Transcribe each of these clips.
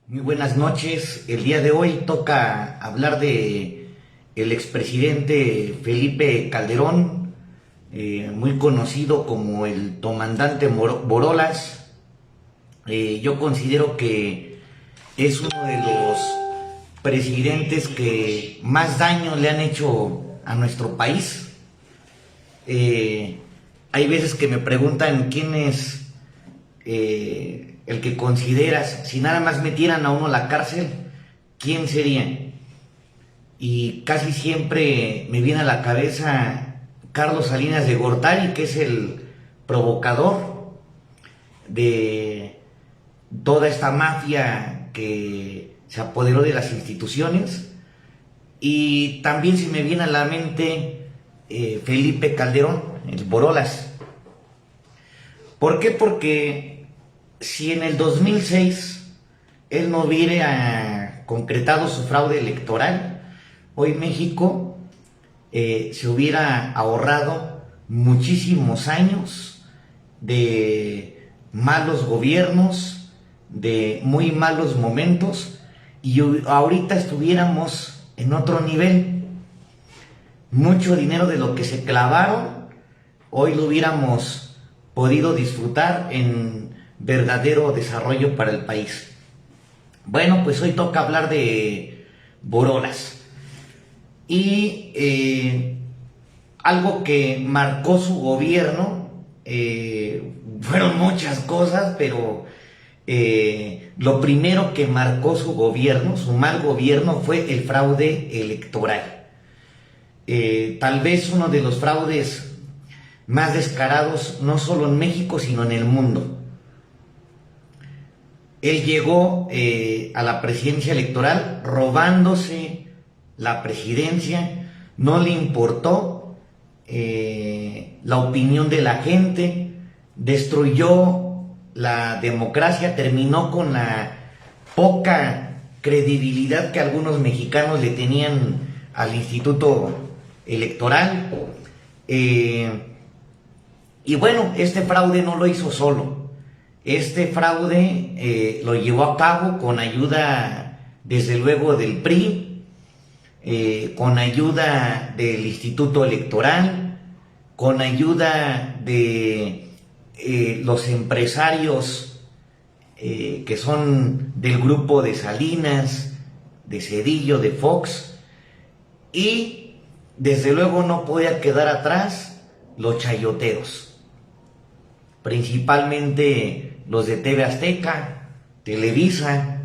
Muy buenas noches. El día de hoy toca hablar de el expresidente Felipe Calderón, muy conocido como el comandante Borolas. Yo considero que es uno de los presidentes que más daño le han hecho a nuestro país. Hay veces que me preguntan quién es el que consideras, si nada más metieran a uno a la cárcel, ¿quién sería? Y casi siempre me viene a la cabeza Carlos Salinas de Gortari, que es el provocador de toda esta mafia que se apoderó de las instituciones. Y también se me viene a la mente Felipe Calderón, el Borolas. ¿Por qué? Porque si en el 2006 él no hubiera concretado su fraude electoral, hoy México se hubiera ahorrado muchísimos años de malos gobiernos, de muy malos momentos, y ahorita estuviéramos en otro nivel. Mucho dinero de lo que se clavaron, hoy lo hubiéramos podido disfrutar en verdadero desarrollo para el país. Bueno, pues hoy toca hablar de Borolas. Y algo que marcó su gobierno, fueron muchas cosas, pero lo primero que marcó su gobierno, su mal gobierno, fue el fraude electoral. Tal vez uno de los fraudes más descarados, no solo en México, sino en el mundo. Él llegó a la presidencia electoral robándose la presidencia, no le importó la opinión de la gente, destruyó la democracia, terminó con la poca credibilidad que algunos mexicanos le tenían al Instituto Electoral. Y bueno, este fraude no lo hizo solo. Este fraude lo llevó a cabo con ayuda, desde luego, del PRI, con ayuda del Instituto Electoral, con ayuda de los empresarios que son del grupo de Salinas, de Zedillo, de Fox, y desde luego no podía quedar atrás los chayoteros, principalmente los de TV Azteca, Televisa,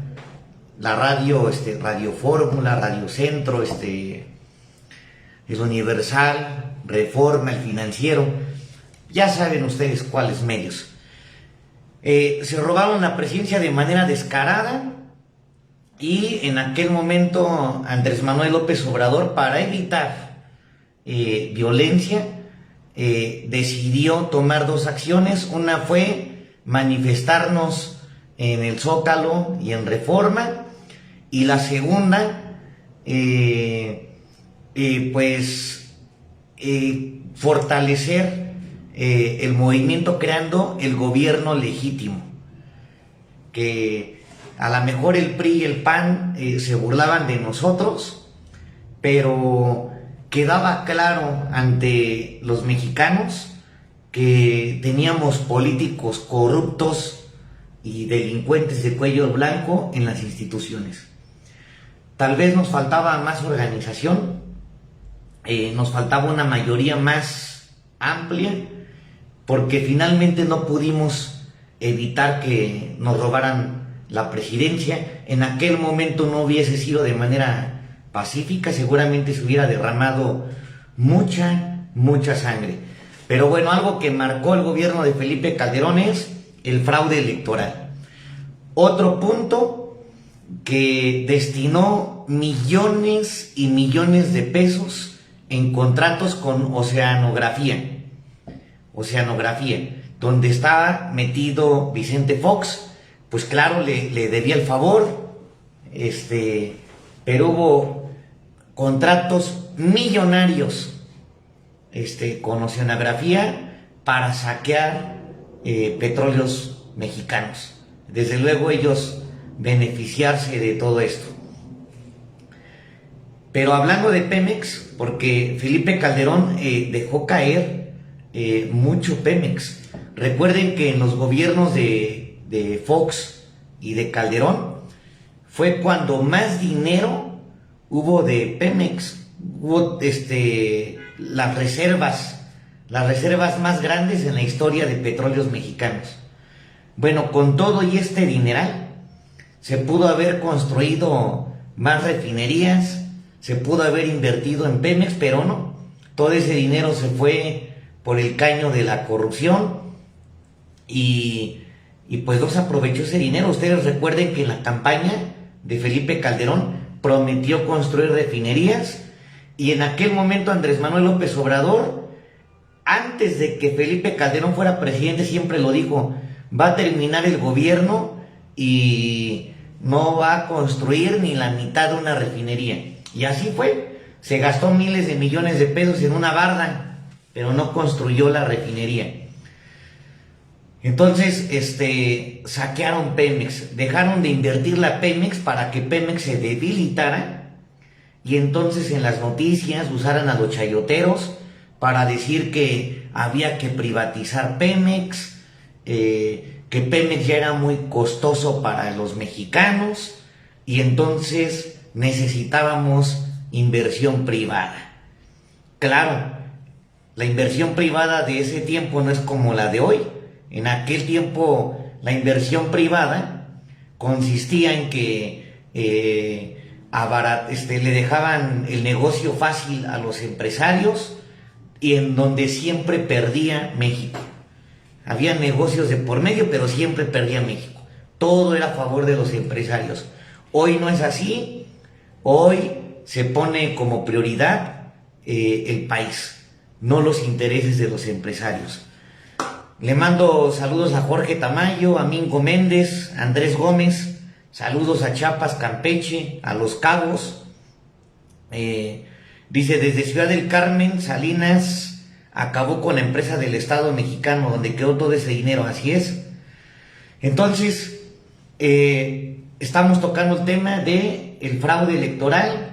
la radio, Radio Fórmula, Radio Centro, el Universal, Reforma, el Financiero, ya saben ustedes cuáles medios. Se robaron la presidencia de manera descarada, y en aquel momento Andrés Manuel López Obrador, para evitar violencia, decidió tomar dos acciones. Una fue manifestarnos en el Zócalo y en Reforma, y la segunda fortalecer el movimiento, creando el gobierno legítimo, que a lo mejor el PRI y el PAN se burlaban de nosotros, pero quedaba claro ante los mexicanos que teníamos políticos corruptos y delincuentes de cuello blanco en las instituciones. Tal vez nos faltaba más organización, nos faltaba una mayoría más amplia, porque finalmente no pudimos evitar que nos robaran la presidencia. En aquel momento no hubiese sido de manera pacífica, seguramente se hubiera derramado mucha sangre. Pero bueno, algo que marcó el gobierno de Felipe Calderón es el fraude electoral. Otro punto, que destinó millones y millones de pesos en contratos con Oceanografía, donde estaba metido Vicente Fox. Pues claro, le debía el favor, pero hubo contratos millonarios con Oceanografía para saquear petróleos mexicanos. Desde luego ellos beneficiarse de todo esto. Pero hablando de Pemex, porque Felipe Calderón dejó caer mucho Pemex. Recuerden que en los gobiernos de Fox y de Calderón fue cuando más dinero hubo de Pemex. Hubo las reservas más grandes en la historia de petróleos mexicanos. Bueno, con todo y este dineral se pudo haber construido más refinerías, se pudo haber invertido en Pemex, pero no. Todo ese dinero se fue por el caño de la corrupción y pues no se aprovechó ese dinero. Ustedes recuerden que en la campaña de Felipe Calderón prometió construir refinerías y en aquel momento Andrés Manuel López Obrador, antes de que Felipe Calderón fuera presidente, siempre lo dijo: va a terminar el gobierno y no va a construir ni la mitad de una refinería. Y así fue, se gastó miles de millones de pesos en una barda, pero no construyó la refinería. Entonces, saquearon Pemex, dejaron de invertir la Pemex para que Pemex se debilitara y entonces en las noticias usaran a los chayoteros para decir que había que privatizar Pemex, que Pemex ya era muy costoso para los mexicanos y entonces necesitábamos inversión privada. Claro, la inversión privada de ese tiempo no es como la de hoy. En aquel tiempo la inversión privada consistía en que le dejaban el negocio fácil a los empresarios y en donde siempre perdía México. Había negocios de por medio, pero siempre perdía México. Todo era a favor de los empresarios. Hoy no es así. Hoy se pone como prioridad el país, no los intereses de los empresarios. Le mando saludos a Jorge Tamayo, a Mingo Méndez, a Andrés Gómez, saludos a Chiapas, Campeche, a Los Cabos. Dice, desde Ciudad del Carmen, Salinas acabó con la empresa del Estado mexicano, donde quedó todo ese dinero, así es. Entonces, estamos tocando el tema del fraude electoral,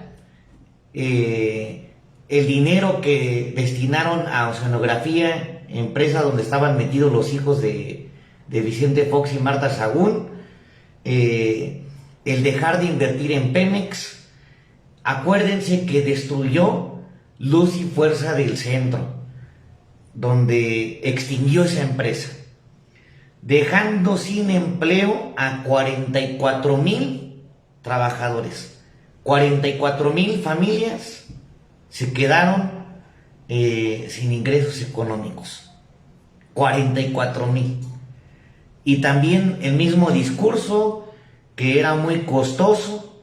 el dinero que destinaron a Oceanografía, empresa donde estaban metidos los hijos de Vicente Fox y Marta Sagún, el dejar de invertir en Pemex. Acuérdense que destruyó Luz y Fuerza del Centro, donde extinguió esa empresa, dejando sin empleo a 44,000 trabajadores. 44,000 familias se quedaron sin ingresos económicos. 44,000. Y también el mismo discurso, que era muy costoso,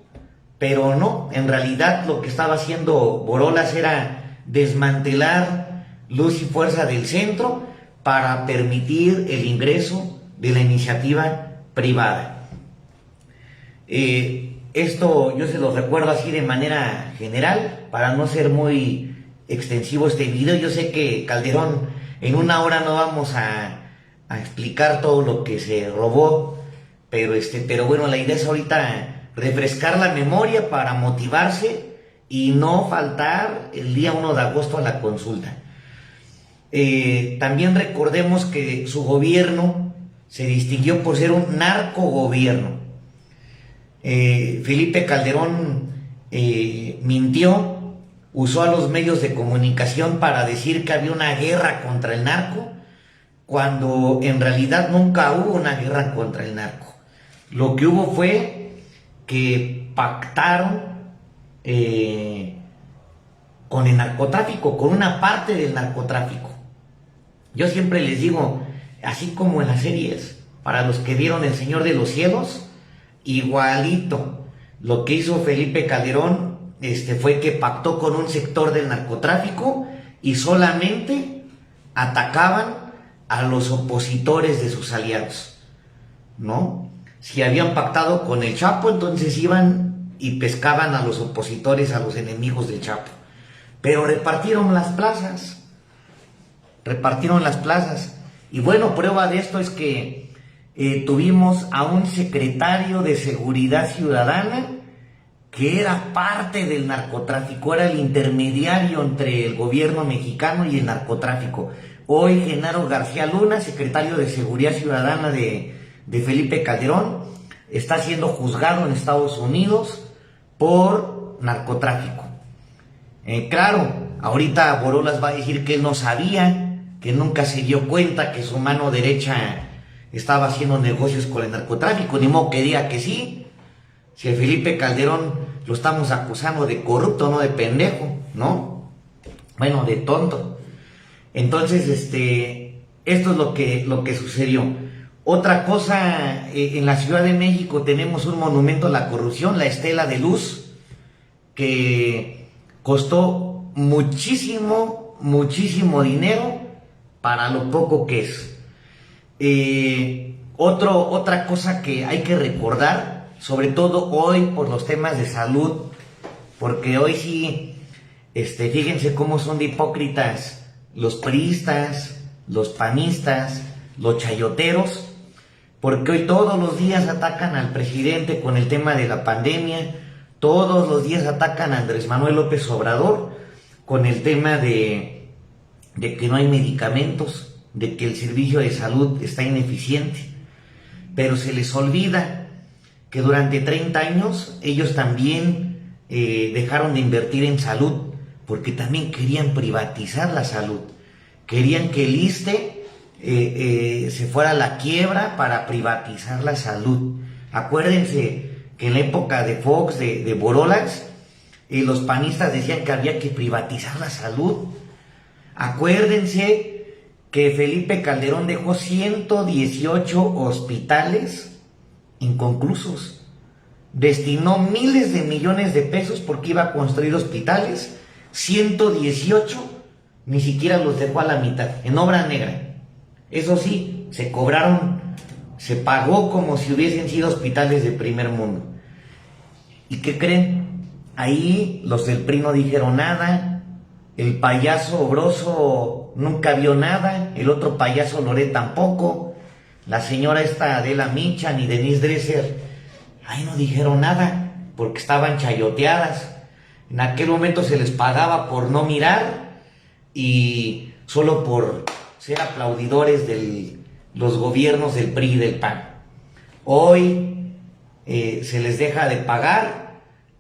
pero no, en realidad lo que estaba haciendo Borolas era desmantelar Luz y Fuerza del Centro para permitir el ingreso de la iniciativa privada. Esto yo se lo recuerdo así de manera general, para no ser muy extensivo este video. Yo sé que Calderón, en una hora no vamos a explicar todo lo que se robó, pero bueno, la idea es ahorita refrescar la memoria para motivarse y no faltar el día 1 de agosto a la consulta. También recordemos que su gobierno se distinguió por ser un narcogobierno. Felipe Calderón mintió, usó a los medios de comunicación para decir que había una guerra contra el narco, cuando en realidad nunca hubo una guerra contra el narco. Lo que hubo fue que pactaron con el narcotráfico, con una parte del narcotráfico. Yo siempre les digo, así como en las series, para los que vieron El Señor de los Cielos, igualito. Lo que hizo Felipe Calderón fue que pactó con un sector del narcotráfico y solamente atacaban a los opositores de sus aliados, ¿no? Si habían pactado con el Chapo, entonces iban y pescaban a los opositores, a los enemigos del Chapo. Pero repartieron las plazas. Y bueno, prueba de esto es que tuvimos a un secretario de Seguridad Ciudadana que era parte del narcotráfico, era el intermediario entre el gobierno mexicano y el narcotráfico. Hoy Genaro García Luna, secretario de Seguridad Ciudadana de Felipe Calderón, está siendo juzgado en Estados Unidos por narcotráfico. Claro, ahorita Borolas va a decir que él no sabía, que nunca se dio cuenta que su mano derecha estaba haciendo negocios con el narcotráfico, ni modo que diga que sí. Si a Felipe Calderón lo estamos acusando de corrupto, no de pendejo, ¿no? Bueno, de tonto. Entonces, esto es lo que sucedió. Otra cosa, en la Ciudad de México tenemos un monumento a la corrupción, la Estela de Luz, que costó muchísimo, muchísimo dinero para lo poco que es. Otra cosa que hay que recordar, sobre todo hoy por los temas de salud, porque hoy sí, fíjense cómo son de hipócritas los priistas, los panistas, los chayoteros, porque hoy todos los días atacan al presidente con el tema de la pandemia, todos los días atacan a Andrés Manuel López Obrador con el tema de que no hay medicamentos, de que el servicio de salud está ineficiente, pero se les olvida que durante 30 años ellos también dejaron de invertir en salud, porque también querían privatizar la salud, querían que el ISSSTE se fuera a la quiebra para privatizar la salud. Acuérdense que en la época de Fox, de Borolas, los panistas decían que había que privatizar la salud. Acuérdense que Felipe Calderón dejó 118 hospitales inconclusos. Destinó miles de millones de pesos porque iba a construir hospitales. 118 ni siquiera los dejó a la mitad, en obra negra. Eso sí, se cobraron, se pagó como si hubiesen sido hospitales de primer mundo. ¿Y qué creen? Ahí los del PRI no dijeron nada, el payaso Broso nunca vio nada, el otro payaso Loret tampoco, la señora esta Adela Micha ni Denise Dresser, ahí no dijeron nada, porque estaban chayoteadas. En aquel momento se les pagaba por no mirar y solo por ser aplaudidores de los gobiernos del PRI y del PAN. Hoy se les deja de pagar,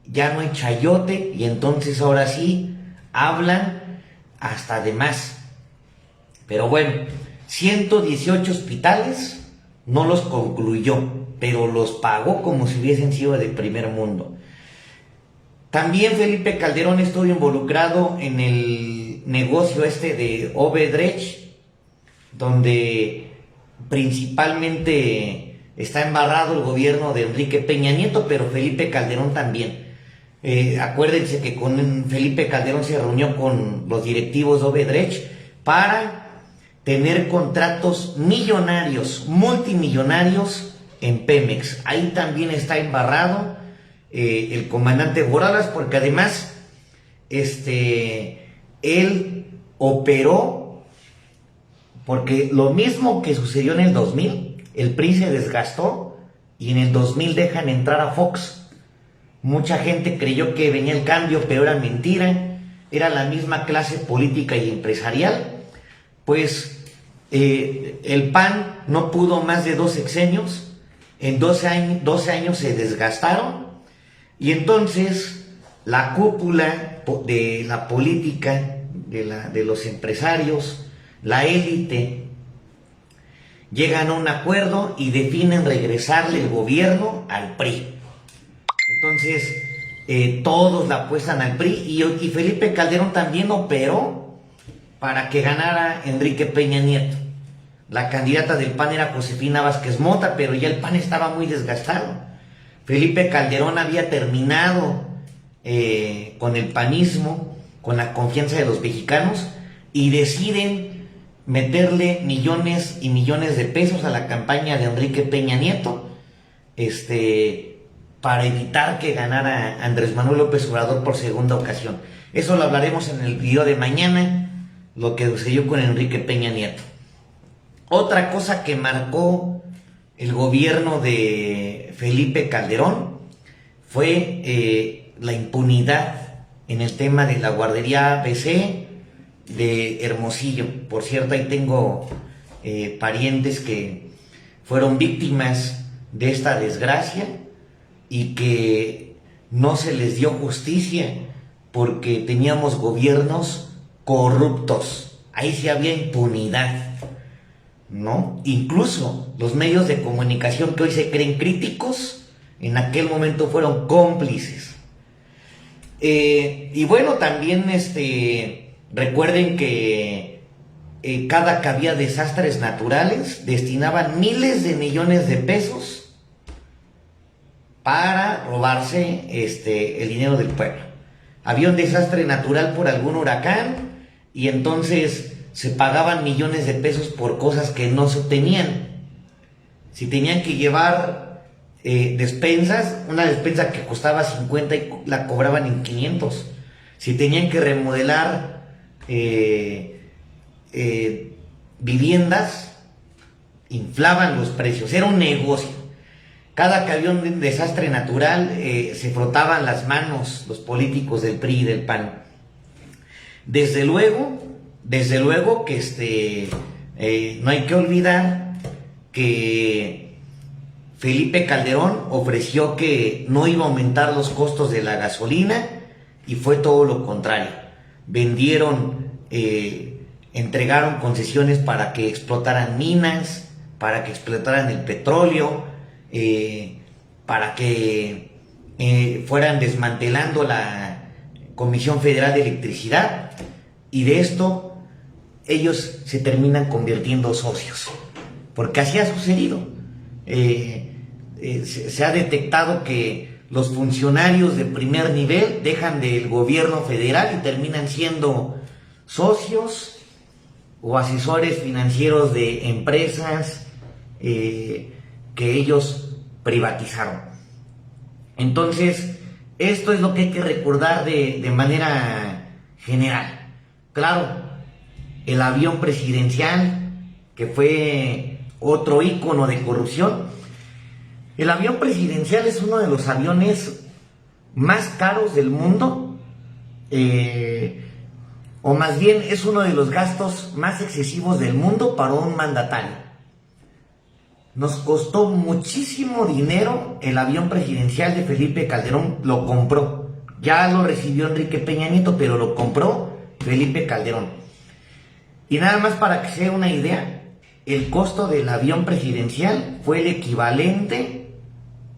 ya no hay chayote y entonces ahora sí hablan hasta de más. Pero bueno, 118 hospitales no los concluyó, pero los pagó como si hubiesen sido de primer mundo. También Felipe Calderón estuvo involucrado en el negocio de Odebrecht, donde principalmente está embarrado el gobierno de Enrique Peña Nieto, pero Felipe Calderón también. Acuérdense que con Felipe Calderón se reunió con los directivos de Odebrecht para tener contratos millonarios, multimillonarios en Pemex. Ahí también está embarrado el comandante Borolas, porque además él operó, porque lo mismo que sucedió en el 2000, el PRI se desgastó y en el 2000 dejan entrar a Fox. Mucha gente creyó que venía el cambio, pero era mentira, era la misma clase política y empresarial. Pues el PAN no pudo más de 2 sexenios, en 12 años se desgastaron, y entonces la cúpula de la política, de los empresarios, la élite, llegan a un acuerdo y definen regresarle el gobierno al PRI. Entonces todos la apuestan al PRI y Felipe Calderón también operó para que ganara Enrique Peña Nieto. La candidata del PAN era Josefina Vázquez Mota, pero ya el PAN estaba muy desgastado. Felipe Calderón había terminado con el panismo, con la confianza de los mexicanos, y deciden meterle millones y millones de pesos a la campaña de Enrique Peña Nieto, para evitar que ganara Andrés Manuel López Obrador por segunda ocasión. Eso lo hablaremos en el video de mañana, lo que sucedió con Enrique Peña Nieto. Otra cosa que marcó el gobierno de Felipe Calderón fue la impunidad en el tema de la guardería ABC de Hermosillo. Por cierto, ahí tengo parientes que fueron víctimas de esta desgracia y que no se les dio justicia porque teníamos gobiernos corruptos. Ahí sí había impunidad, ¿no? Incluso los medios de comunicación que hoy se creen críticos, en aquel momento fueron cómplices. Y bueno, también recuerden que cada que había desastres naturales, destinaban miles de millones de pesos para robarse el dinero del pueblo. Había un desastre natural por algún huracán y entonces se pagaban millones de pesos por cosas que no se obtenían. Si tenían que llevar despensas, una despensa que costaba 50 y la cobraban en 500. Si tenían que remodelar viviendas, inflaban los precios. Era un negocio. Cada que había un desastre natural se frotaban las manos los políticos del PRI y del PAN. Desde luego que no hay que olvidar que Felipe Calderón ofreció que no iba a aumentar los costos de la gasolina y fue todo lo contrario. Entregaron concesiones para que explotaran minas, para que explotaran el petróleo, para que fueran desmantelando la Comisión Federal de Electricidad, y de esto ellos se terminan convirtiendo socios, porque así ha sucedido. Se ha detectado que los funcionarios de primer nivel dejan del gobierno federal y terminan siendo socios o asesores financieros de empresas que ellos privatizaron. Entonces, esto es lo que hay que recordar de manera general. Claro, el avión presidencial, que fue otro ícono de corrupción. El avión presidencial es uno de los aviones más caros del mundo, o más bien es uno de los gastos más excesivos del mundo para un mandatario. Nos costó muchísimo dinero el avión presidencial de Felipe Calderón, lo compró. Ya lo recibió Enrique Peña Nieto, pero lo compró Felipe Calderón. Y nada más para que se dé una idea, el costo del avión presidencial fue el equivalente,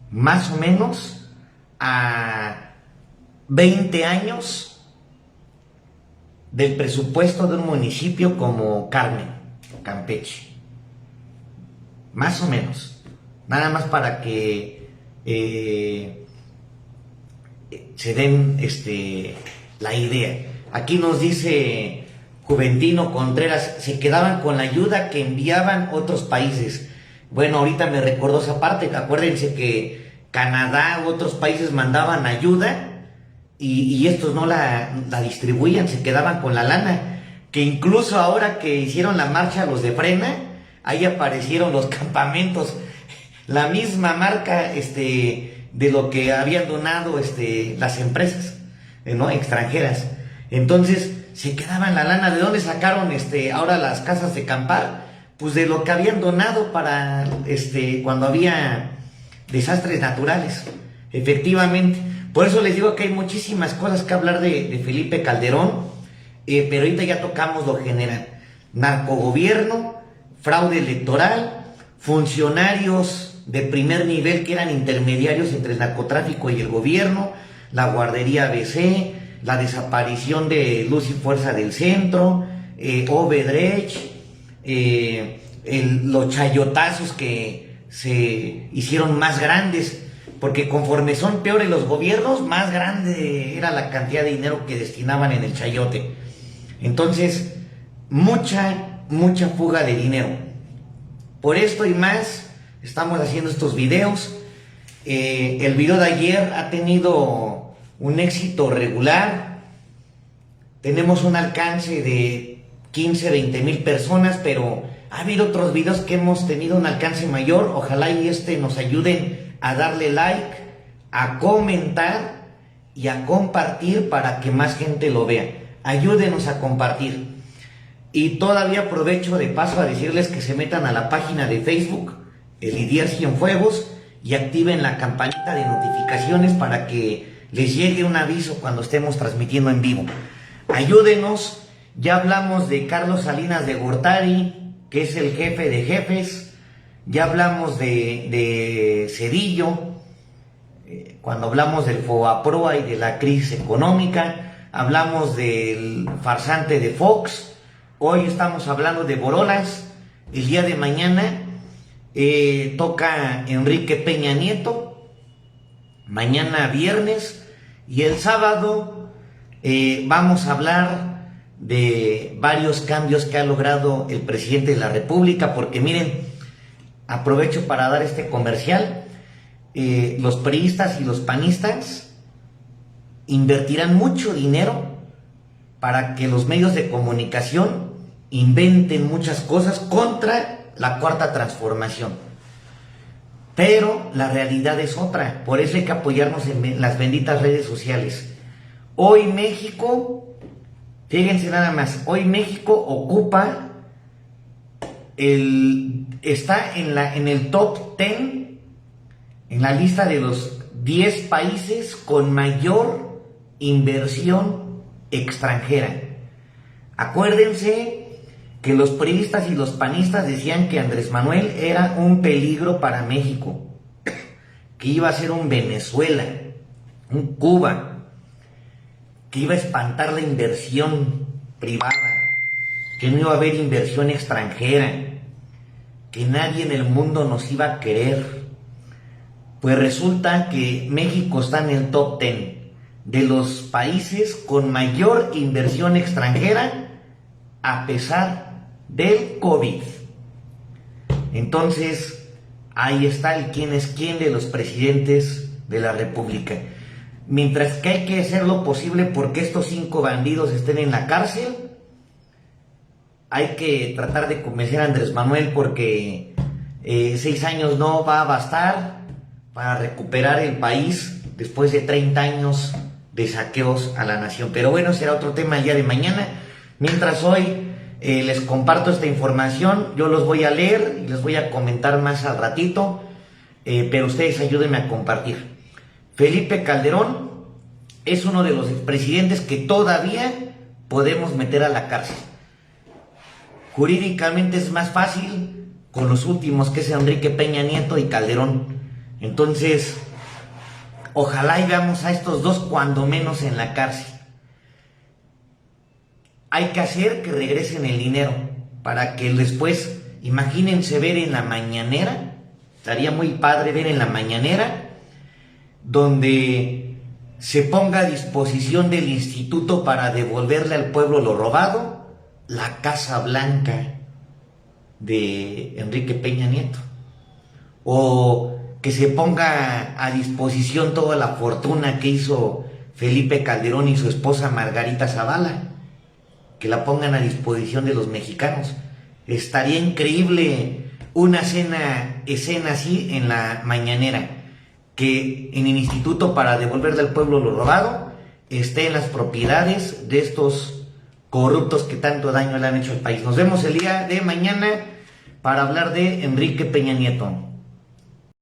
más o menos, a 20 años del presupuesto de un municipio como Carmen, Campeche. Más o menos. Nada más para que se den la idea. Aquí nos dice Juventino Contreras, se quedaban con la ayuda que enviaban otros países. Bueno, ahorita me recordó esa parte. Acuérdense que Canadá u otros países mandaban ayuda y estos no la distribuían, se quedaban con la lana. Que incluso ahora que hicieron la marcha los de Frena, ahí aparecieron los campamentos, la misma marca de lo que habían donado las empresas extranjeras. Entonces se quedaban la lana. ¿De dónde sacaron ahora las casas de acampar? Pues de lo que habían donado para cuando había desastres naturales. Efectivamente. Por eso les digo que hay muchísimas cosas que hablar de Felipe Calderón, pero ahorita ya tocamos lo general. Narcogobierno, fraude electoral, funcionarios de primer nivel que eran intermediarios entre el narcotráfico y el gobierno, la guardería ABC, la desaparición de Luz y Fuerza del Centro, Obedrech, los chayotazos que se hicieron más grandes, porque conforme son peores los gobiernos, más grande era la cantidad de dinero que destinaban en el chayote. Entonces, mucha fuga de dinero. Por esto y más, estamos haciendo estos videos. El video de ayer ha tenido un éxito regular. Tenemos un alcance de 15-20 mil personas, pero Ha habido otros videos que hemos tenido un alcance mayor. Ojalá y nos ayuden a darle like, a comentar y a compartir para que más gente lo vea. Ayúdenos a compartir. Y todavía aprovecho de paso a decirles que se metan a la página de Facebook, El Lidiar Cienfuegos, y activen la campanita de notificaciones para que les llegue un aviso cuando estemos transmitiendo en vivo. Ayúdenos. Ya hablamos de Carlos Salinas de Gortari, que es el jefe de jefes. Ya hablamos de Cedillo, cuando hablamos del Fobaproa y de la crisis económica. Hablamos del farsante de Fox. Hoy estamos hablando de Borolas. El día de mañana toca Enrique Peña Nieto. Mañana viernes. Y el sábado vamos a hablar de varios cambios que ha logrado el presidente de la República. Porque miren, aprovecho para dar este comercial. Los priistas y los panistas invertirán mucho dinero para que los medios de comunicación inventen muchas cosas contra la cuarta transformación. Pero la realidad es otra. Por eso hay que apoyarnos en las benditas redes sociales. Hoy México, fíjense nada más, hoy México ocupa está en el top 10, en la lista de los 10 países con mayor inversión extranjera. Acuérdense que los priistas y los panistas decían que Andrés Manuel era un peligro para México, que iba a ser un Venezuela, un Cuba, que iba a espantar la inversión privada, que no iba a haber inversión extranjera, que nadie en el mundo nos iba a querer. Pues resulta que México está en el top 10 de los países con mayor inversión extranjera a pesar del COVID. Entonces, ahí está el quién es quién de los presidentes de la República. Mientras que hay que hacer lo posible porque estos 5 bandidos estén en la cárcel, hay que tratar de convencer a Andrés Manuel porque 6 años no va a bastar para recuperar el país después de 30 años de saqueos a la nación. Pero bueno, será otro tema el día de mañana. Mientras hoy les comparto esta información, yo los voy a leer y les voy a comentar más al ratito, pero ustedes ayúdenme a compartir. Felipe Calderón es uno de los expresidentes que todavía podemos meter a la cárcel. Jurídicamente es más fácil con los últimos, que es Enrique Peña Nieto y Calderón. Entonces, ojalá y veamos a estos dos cuando menos en la cárcel. Hay que hacer que regresen el dinero para que después, imagínense ver en la mañanera, estaría muy padre ver en la mañanera, donde se ponga a disposición del instituto para devolverle al pueblo lo robado, la Casa Blanca de Enrique Peña Nieto. O que se ponga a disposición toda la fortuna que hizo Felipe Calderón y su esposa Margarita Zavala, que la pongan a disposición de los mexicanos. Estaría increíble una escena así en la mañanera, que en el instituto para devolverle al pueblo lo robado esté en las propiedades de estos corruptos que tanto daño le han hecho al país. Nos vemos el día de mañana para hablar de Enrique Peña Nieto.